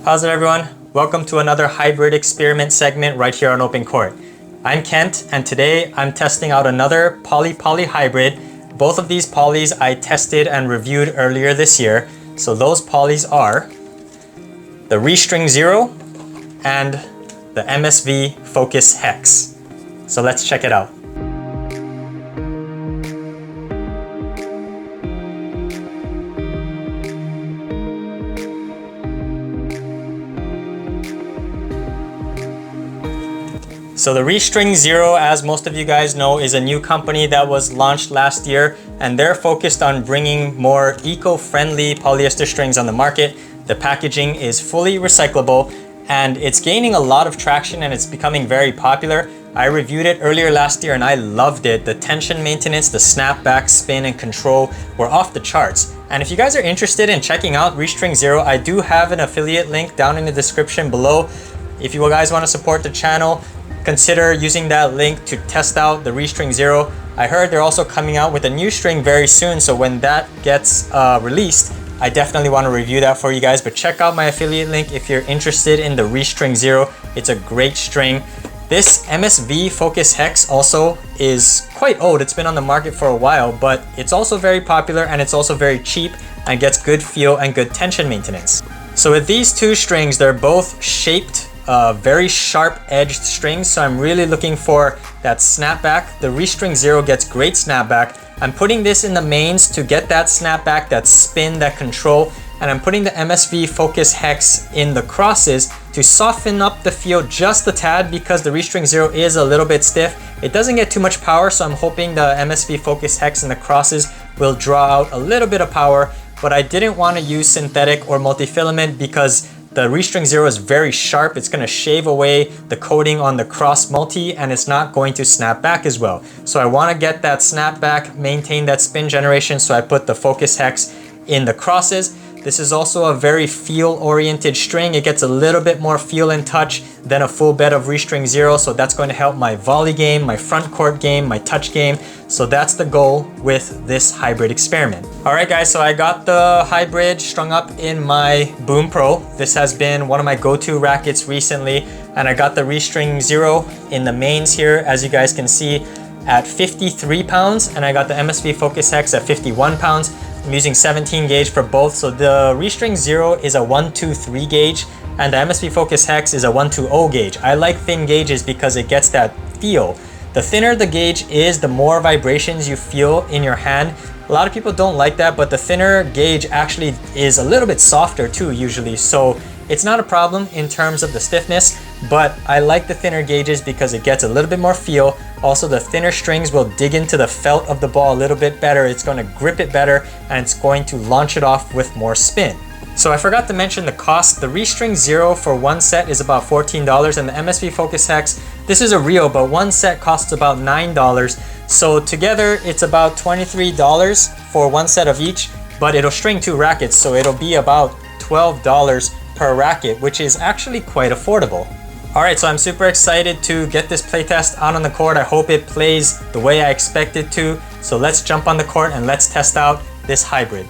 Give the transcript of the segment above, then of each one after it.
How's it, everyone? Welcome to another hybrid experiment segment right here on OpenCourt. I'm Kent, and today I'm testing out another poly-poly hybrid. Both of these polys I tested and reviewed earlier this year. So those polys are the ReString Zero and the MSV Focus Hex. So let's check it out. So the ReString Zero, as most of you guys know, is a new company that was launched last year, and they're focused on bringing more eco-friendly polyester strings on the market. The packaging is fully recyclable and it's gaining a lot of traction and it's becoming very popular. I reviewed it earlier last year and I loved it. The tension maintenance, the snapback, spin, and control were off the charts. And if you guys are interested in checking out ReString Zero, I do have an affiliate link down in the description below. If you guys want to support the channel, consider using that link to test out the ReString Zero. I heard they're also coming out with a new string very soon, so when that gets released, I definitely want to review that for you guys. But check out my affiliate link if you're interested in the ReString Zero. It's a great string. This MSV Focus Hex also is quite old. It's been on the market for a while, but it's also very popular and it's also very cheap and gets good feel and good tension maintenance. So with these two strings, they're both shaped very sharp edged strings, so I'm really looking for that snapback. The ReString Zero gets great snapback. I'm putting this in the mains to get that snapback, that spin, that control, and I'm putting the MSV Focus Hex in the crosses to soften up the feel just a tad because the ReString Zero is a little bit stiff. It doesn't get too much power, so I'm hoping the MSV Focus Hex in the crosses will draw out a little bit of power, but I didn't want to use synthetic or multi-filament because the ReString Zero is very sharp. It's going to shave away the coating on the cross multi and it's not going to snap back as well. So I want to get that snap back, maintain that spin generation, so I put the Focus Hex in the crosses. This is also a very feel-oriented string. It gets a little bit more feel and touch than a full bed of ReString Zero, so that's going to help my volley game, my front court game, my touch game. So that's the goal with this hybrid experiment. All right, guys, so I got the hybrid strung up in my Boom Pro. This has been one of my go-to rackets recently, and I got the ReString Zero in the mains here, as you guys can see, at 53 pounds, and I got the MSV Focus Hex at 51 pounds. I'm using 17 gauge for both. So the ReString Zero is a 123 gauge and the MSV Focus Hex is a 120 gauge. I like thin gauges because it gets that feel. The thinner the gauge is, the more vibrations you feel in your hand. A lot of people don't like that, but the thinner gauge actually is a little bit softer too usually. So it's not a problem in terms of the stiffness, but I like the thinner gauges because it gets a little bit more feel. Also, the thinner strings will dig into the felt of the ball a little bit better. It's going to grip it better and it's going to launch it off with more spin. So I forgot to mention the cost. The ReString Zero for one set is about $14 and the MSV Focus Hex, this is a Rio, but one set costs about $9. So together it's about $23 for one set of each, but it'll string two rackets, so it'll be about $12 per racket, which is actually quite affordable. All right, so I'm super excited to get this playtest out on the court. I hope it plays the way I expect it to. So let's jump on the court and let's test out this hybrid.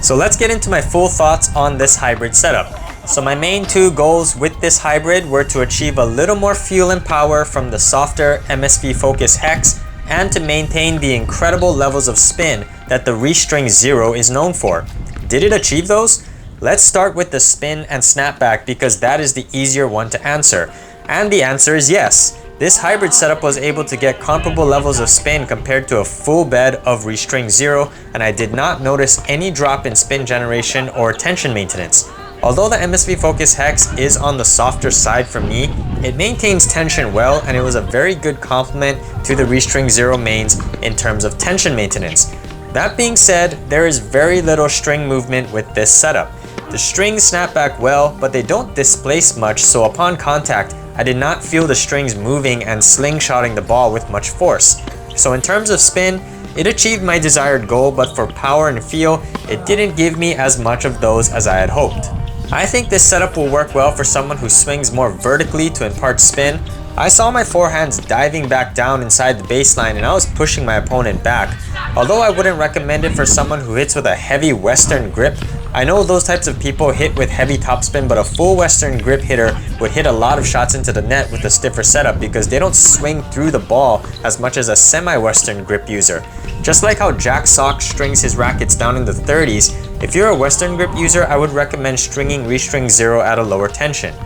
So let's get into my full thoughts on this hybrid setup. So my main two goals with this hybrid were to achieve a little more feel and power from the softer MSV Focus Hex and to maintain the incredible levels of spin that the ReString Zero is known for. Did it achieve those? Let's start with the spin and snapback because that is the easier one to answer. And the answer is yes. This hybrid setup was able to get comparable levels of spin compared to a full bed of ReString Zero, and I did not notice any drop in spin generation or tension maintenance. Although the MSV Focus Hex is on the softer side for me, it maintains tension well and it was a very good complement to the ReString Zero mains in terms of tension maintenance. That being said, there is very little string movement with this setup. The strings snap back well, but they don't displace much, so upon contact, I did not feel the strings moving and slingshotting the ball with much force. So in terms of spin, it achieved my desired goal, but for power and feel, it didn't give me as much of those as I had hoped. I think this setup will work well for someone who swings more vertically to impart spin, I saw my forehands diving back down inside the baseline and I was pushing my opponent back. Although I wouldn't recommend it for someone who hits with a heavy Western grip, I know those types of people hit with heavy topspin, but a full Western grip hitter would hit a lot of shots into the net with a stiffer setup because they don't swing through the ball as much as a semi-Western grip user. Just like how Jack Sock strings his rackets down in the 30s, if you're a Western grip user, I would recommend stringing ReString 0 at a lower tension.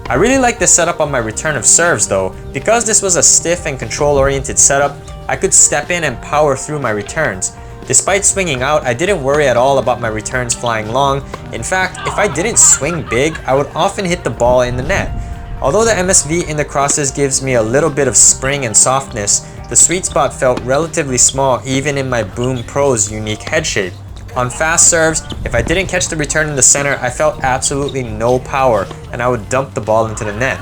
I really like this setup on my return of serves though. Because this was a stiff and control-oriented setup, I could step in and power through my returns. Despite swinging out, I didn't worry at all about my returns flying long. In fact, if I didn't swing big, I would often hit the ball in the net. Although the MSV in the crosses gives me a little bit of spring and softness, the sweet spot felt relatively small even in my Boom Pro's unique head shape. On fast serves, if I didn't catch the return in the center, I felt absolutely no power and I would dump the ball into the net.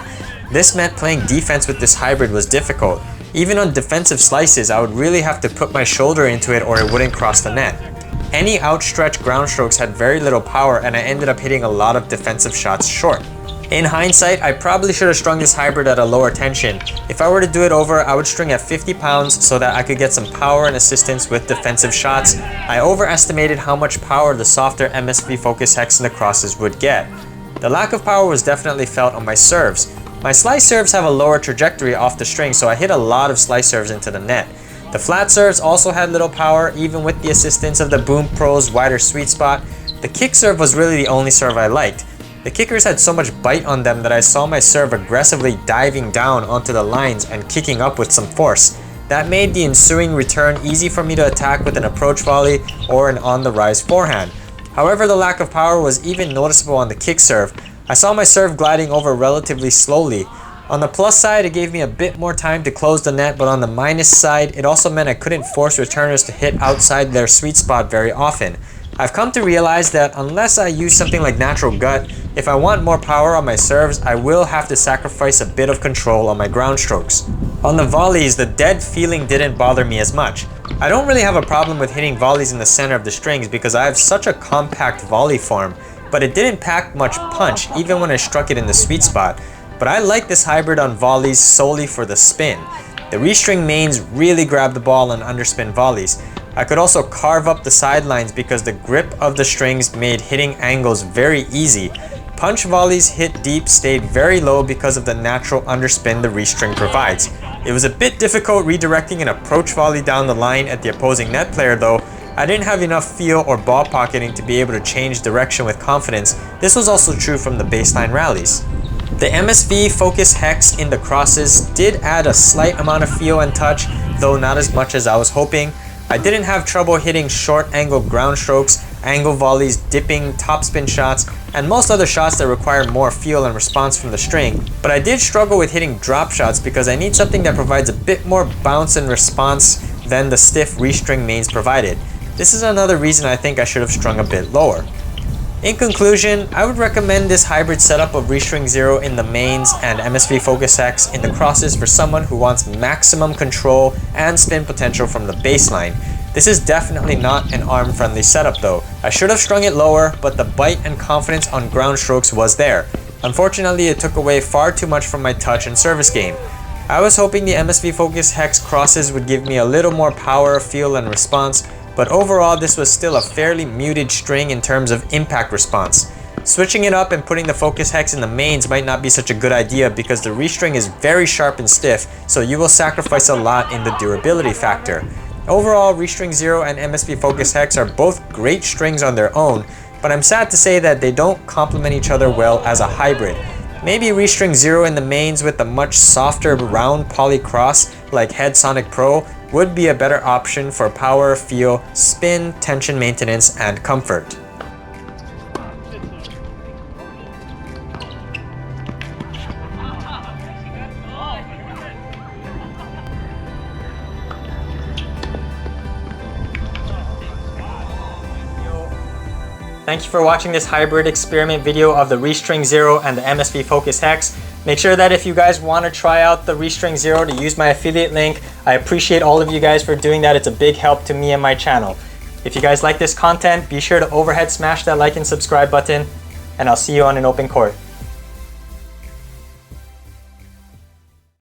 This meant playing defense with this hybrid was difficult. Even on defensive slices, I would really have to put my shoulder into it or it wouldn't cross the net. Any outstretched ground strokes had very little power and I ended up hitting a lot of defensive shots short. In hindsight, I probably should have strung this hybrid at a lower tension. If I were to do it over, I would string at 50 pounds so that I could get some power and assistance with defensive shots. I overestimated how much power the softer MSV focus hex in the crosses would get. The lack of power was definitely felt on my serves. My slice serves have a lower trajectory off the string, so I hit a lot of slice serves into the net. The flat serves also had little power, even with the assistance of the Boom Pro's wider sweet spot. The kick serve was really the only serve I liked. The kickers had so much bite on them that I saw my serve aggressively diving down onto the lines and kicking up with some force. That made the ensuing return easy for me to attack with an approach volley or an on-the-rise forehand. However, the lack of power was even noticeable on the kick serve. I saw my serve gliding over relatively slowly. On the plus side, it gave me a bit more time to close the net, but on the minus side, it also meant I couldn't force returners to hit outside their sweet spot very often. I've come to realize that unless I use something like natural gut, if I want more power on my serves, I will have to sacrifice a bit of control on my ground strokes. On the volleys, the dead feeling didn't bother me as much. I don't really have a problem with hitting volleys in the center of the strings because I have such a compact volley form, but it didn't pack much punch even when I struck it in the sweet spot. But I like this hybrid on volleys solely for the spin. The ReString mains really grab the ball on underspin volleys. I could also carve up the sidelines because the grip of the strings made hitting angles very easy. Punch volleys hit deep stayed very low because of the natural underspin the ReString provides. It was a bit difficult redirecting an approach volley down the line at the opposing net player though. I didn't have enough feel or ball pocketing to be able to change direction with confidence. This was also true from the baseline rallies. The MSV focus hex in the crosses did add a slight amount of feel and touch, though not as much as I was hoping. I didn't have trouble hitting short angle ground strokes, angle volleys, dipping, topspin shots, and most other shots that require more feel and response from the string, but I did struggle with hitting drop shots because I need something that provides a bit more bounce and response than the stiff ReString mains provided. This is another reason I think I should have strung a bit lower. In conclusion, I would recommend this hybrid setup of ReString 0 in the mains and MSV focus hex in the crosses for someone who wants maximum control and spin potential from the baseline. This is definitely not an arm-friendly setup though. I should have strung it lower, but the bite and confidence on ground strokes was there. Unfortunately, it took away far too much from my touch and service game. I was hoping the MSV focus hex crosses would give me a little more power, feel, and response, but overall this was still a fairly muted string in terms of impact response. Switching it up and putting the focus hex in the mains might not be such a good idea because the ReString is very sharp and stiff, so you will sacrifice a lot in the durability factor. Overall, ReString 0 and MSV focus hex are both great strings on their own, but I'm sad to say that they don't complement each other well as a hybrid. Maybe ReString 0 in the mains with a much softer round poly cross like Head Sonic Pro would be a better option for power, feel, spin, tension maintenance, and comfort. Thank you for watching this hybrid experiment video of the ReString 0 and the MSV Focus Hex. Make sure that if you guys want to try out the ReString 0 to use my affiliate link. I appreciate all of you guys for doing that. It's a big help to me and my channel. If you guys like this content, be sure to overhead smash that like and subscribe button, and I'll see you on an open court.